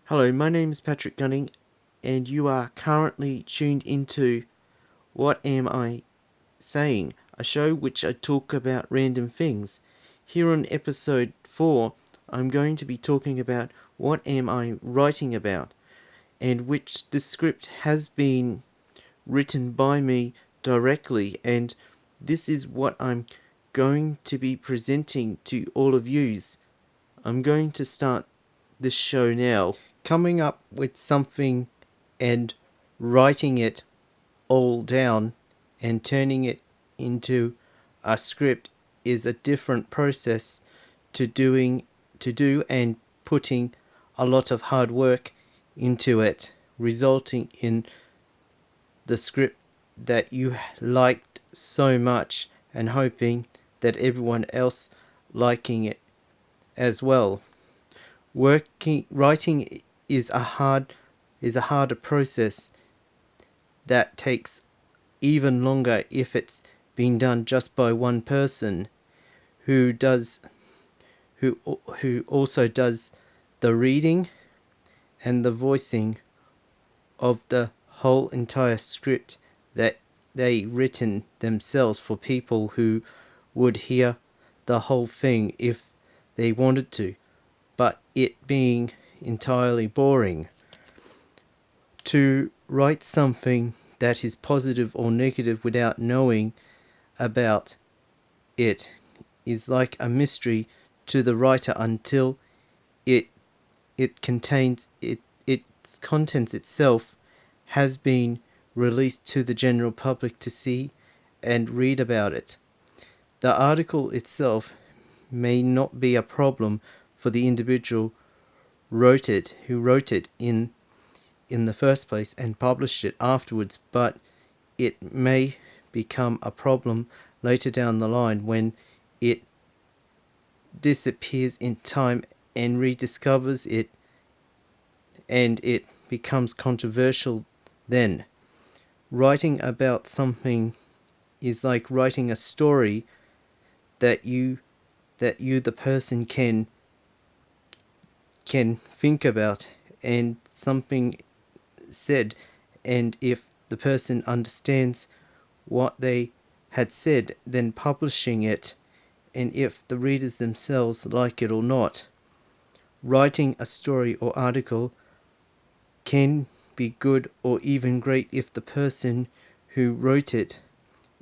Hello, my name is Patrick Gunning, and you are currently tuned into What Am I Saying, a show which I talk about random things. Here on episode 4, I'm going to be talking about what am I writing about, and which the script has been written by me directly, and this is what I'm going to be presenting to all of yous. I'm going to start this show now. Coming up with something and writing it all down and turning it into a script is a different process to do and putting a lot of hard work into it, resulting in the script that you liked so much and hoping that everyone else liking it as well. Writing is a harder process that takes even longer if it's being done just by one person who also does the reading and the voicing of the whole entire script that they written themselves for people who would hear the whole thing if they wanted to, but it being entirely boring. To write something that is positive or negative without knowing about it is like a mystery to the writer until its contents itself has been released to the general public to see and read about it. The article itself may not be a problem for the individual who wrote it in the first place and published it afterwards, but it may become a problem later down the line when it disappears in time and rediscovers it, and it becomes controversial then. Writing about something is like writing a story that you the person can think about and something said, and if the person understands what they had said, then publishing it, and if the readers themselves like it or not. Writing a story or article can be good or even great if the person who wrote it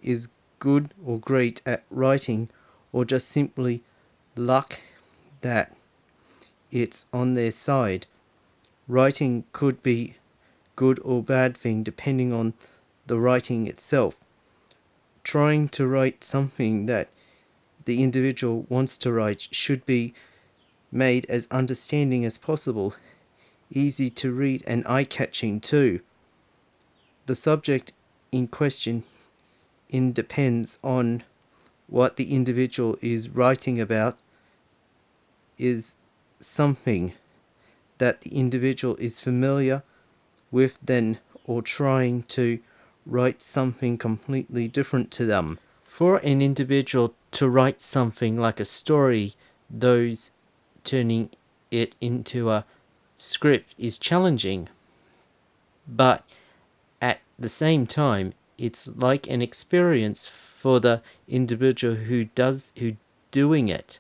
is good or great at writing, or just simply luck that it's on their side. Writing could be good or bad thing depending on the writing itself. Trying to write something that the individual wants to write should be made as understanding as possible, easy to read and eye-catching too. The subject in question depends on what the individual is writing about is something that the individual is familiar with then, or trying to write something completely different to them. For an individual to write something like a story, those turning it into a script is challenging, but at the same time it's like an experience for the individual who doing it.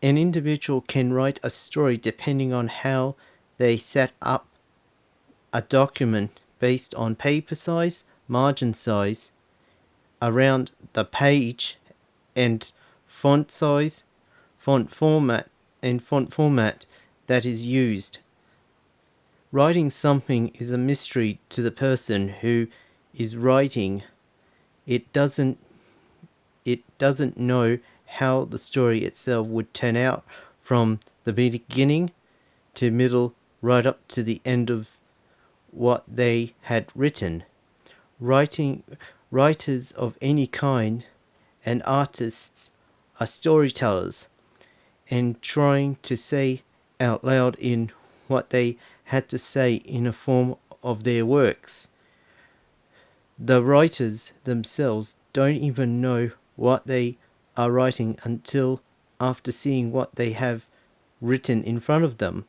An individual can write a story depending on how they set up a document based on paper size, margin size, around the page, and font size, font format that is used. Writing something is a mystery to the person who is writing. It doesn't know how the story itself would turn out from the beginning to middle right up to the end of what they had written. Writers of any kind and artists are storytellers, and trying to say out loud in what they had to say in a form of their works. The writers themselves don't even know what they are writing until after seeing what they have written in front of them.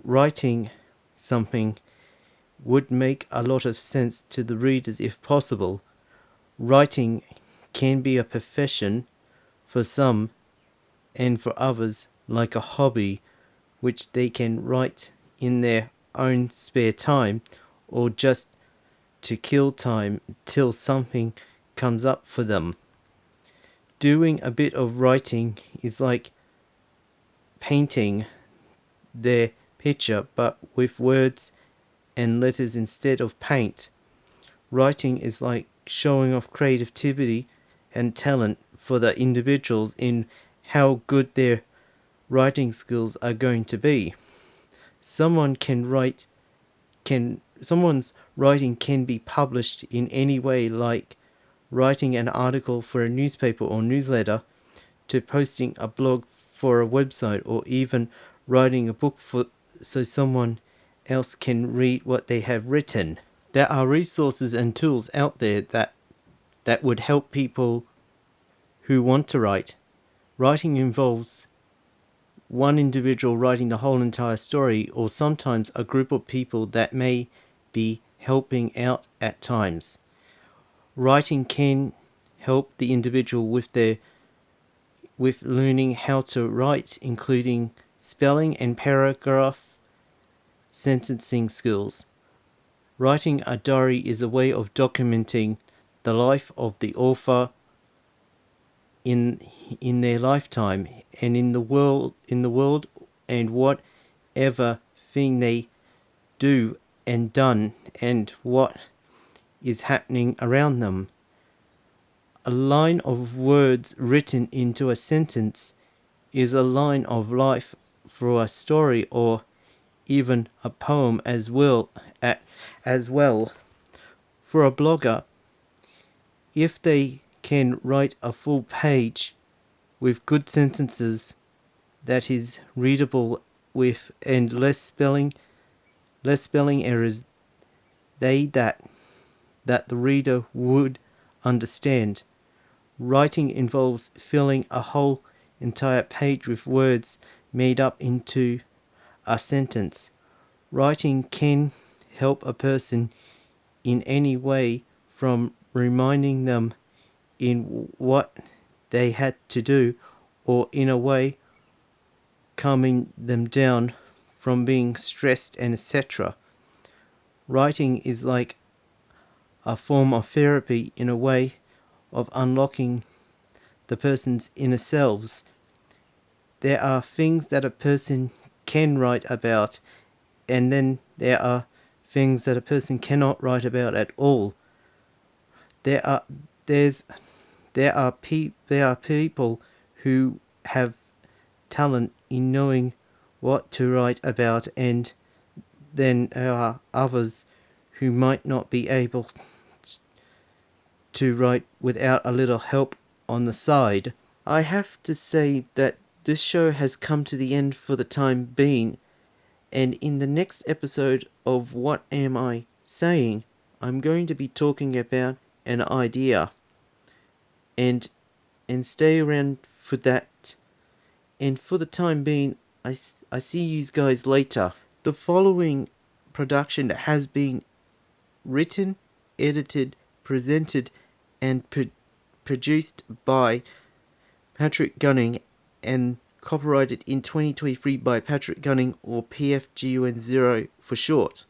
writing something would make a lot of sense to the readers if possible. Writing can be a profession for some, and for others like a hobby, which they can write in their own spare time, or just to kill time till something comes up for them. Doing a bit of writing is like painting their picture, but with words and letters instead of paint. Writing is like showing off creativity and talent for the individuals in how good their writing skills are going to be. Someone's writing can be published in any way, like writing an article for a newspaper or newsletter, to posting a blog for a website, or even writing a book so someone else can read what they have written. There are resources and tools out there that would help people who want to write. Writing involves one individual writing the whole entire story, or sometimes a group of people that may be helping out at times. Writing can help the individual with learning how to write, including spelling and paragraph sentencing skills. Writing a diary is a way of documenting the life of the author in their lifetime and in the world and whatever thing they do and done and what is happening around them. A line of words written into a sentence is a line of life for a story, or even a poem as well. For a blogger, if they can write a full page with good sentences that is readable with and less spelling errors, that the reader would understand. Writing involves filling a whole entire page with words made up into a sentence. Writing can help a person in any way, from reminding them in what they had to do, or in a way calming them down from being stressed and etc. Writing is like a form of therapy, in a way of unlocking the person's inner selves. There are things that a person can write about, and then there are things that a person cannot write about at all. There are people who have talent in knowing what to write about, and then there are others who might not be able to write without a little help on the side. I have to say that this show has come to the end for the time being, and in the next episode of What Am I Saying, I'm going to be talking about an idea, and stay around for that. And for the time being, I see you guys later. The following production has been written, edited, presented, and produced by Patrick Gunning, and copyrighted in 2023 by Patrick Gunning, or PFGUN0 for short.